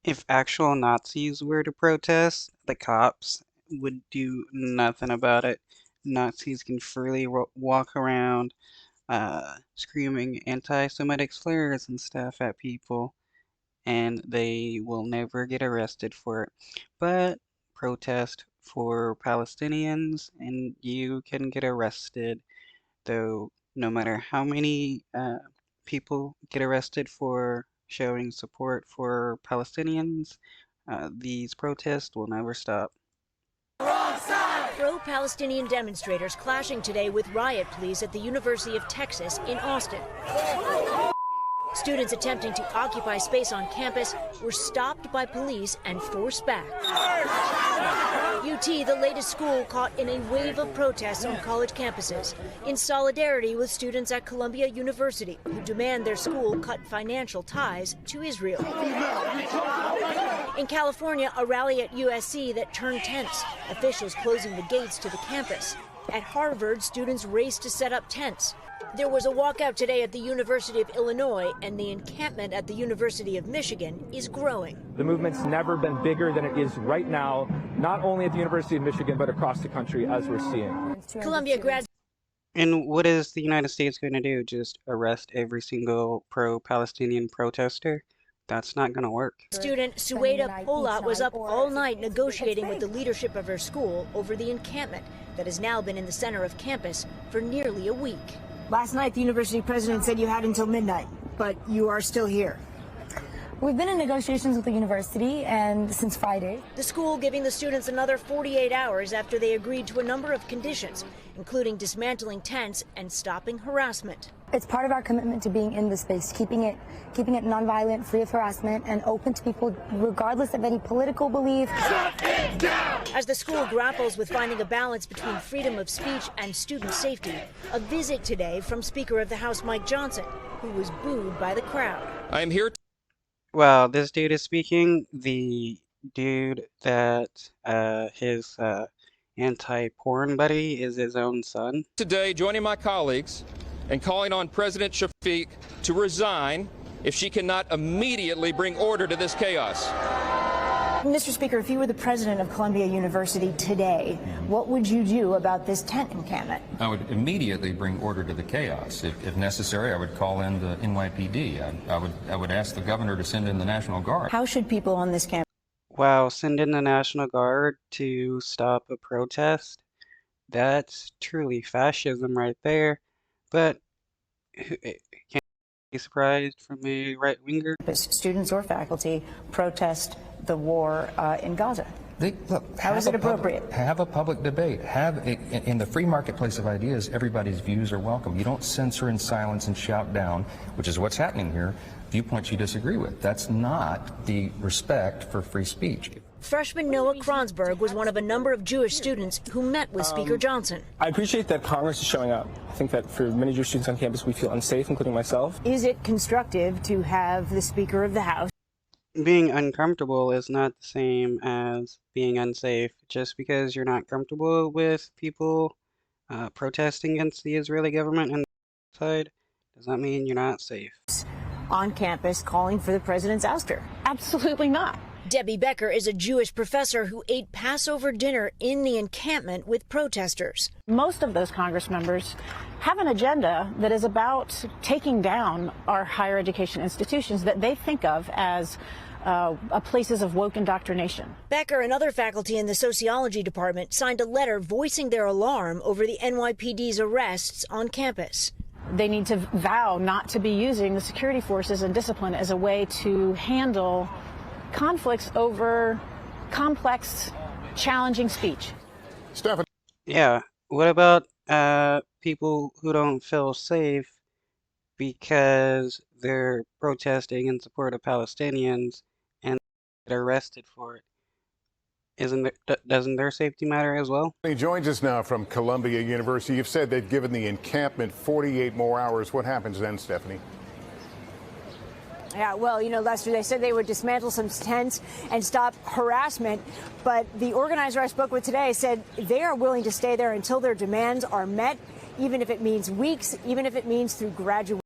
If actual Nazis were to protest, the cops would do nothing about it. Nazis can freely walk around screaming anti-Semitic slurs and stuff at people, and they will never get arrested for it. But protest for Palestinians, and you can get arrested, though no matter how many people get arrested for showing support for Palestinians, these protests will never stop. Pro-Palestinian demonstrators clashing today with riot police at the University of Texas in Austin. Students attempting to occupy space on campus were stopped by police and forced back. UT, the latest school caught in a wave of protests on college campuses, in solidarity with students at Columbia University who demand their school cut financial ties to Israel. In California, a rally at USC that turned tense, officials closing the gates to the campus. At Harvard, students raced to set up tents. There was a walkout today at the University of Illinois, and the encampment at the University of Michigan is growing. The movement's never been bigger than it is right now, not only at the University of Michigan, but across the country, as we're seeing. Columbia grads. And what is the United States going to do? Just arrest every single pro-Palestinian protester? That's not going to work. Student Sueda Polat was up all night negotiating with the leadership of her school over the encampment that has now been in the center of campus for nearly a week. Last night, the university president said you had until midnight, but you are still here. We've been in negotiations with the university and since Friday. The school giving the students another 48 hours after they agreed to a number of conditions, including dismantling tents and stopping harassment. It's part of our commitment to being in the space, keeping it nonviolent, free of harassment, and open to people regardless of any political belief. As the school grapples with finding a balance between freedom of speech and student safety, a visit today from Speaker of the House Mike Johnson, who was booed by the crowd. I am here. Well, this dude is speaking. The dude that his anti-porn buddy is his own son. Today, joining my colleagues and calling on President Shafiq to resign if she cannot immediately bring order to this chaos. Mr. Speaker, if you were the president of Columbia University today, what would you do about this tent encampment? I would immediately bring order to the chaos. If necessary, I would call in the NYPD. I would ask the governor to send in the National Guard. How should people on this campus? Wow, send in the National Guard to stop a protest? That's truly fascism right there. But can't be surprised from a right-winger. Students or faculty protest the war in Gaza. Look, how is it appropriate? Have a public debate. In the free marketplace of ideas, everybody's views are welcome. You don't censor and silence and shout down, which is what's happening here, viewpoints you disagree with. That's not the respect for free speech. Freshman Noah Kronsberg was one of a number of Jewish students who met with Speaker Johnson. I appreciate that Congress is showing up. I think that for many Jewish students on campus, we feel unsafe, including myself. Is it constructive to have the Speaker of the House? Being uncomfortable is not the same as being unsafe. Just because you're not comfortable with people protesting against the Israeli government and the side does not mean you're not safe. On campus calling for the president's ouster. Absolutely not. Debbie Becker is a Jewish professor who ate Passover dinner in the encampment with protesters. Most of those Congress members have an agenda that is about taking down our higher education institutions that they think of as places of woke indoctrination. Becker and other faculty in the sociology department signed a letter voicing their alarm over the NYPD's arrests on campus. They need to vow not to be using the security forces and discipline as a way to handle conflicts over complex, challenging speech. Stephanie. Yeah, what about people who don't feel safe because they're protesting in support of Palestinians and get arrested for it? Doesn't their safety matter as well? He joins us now from Columbia University. You've said they've given the encampment 48 more hours. What happens then, Stephanie? Yeah, well, Lester, they said they would dismantle some tents and stop harassment. But the organizer I spoke with today said they are willing to stay there until their demands are met, even if it means weeks, even if it means through graduation.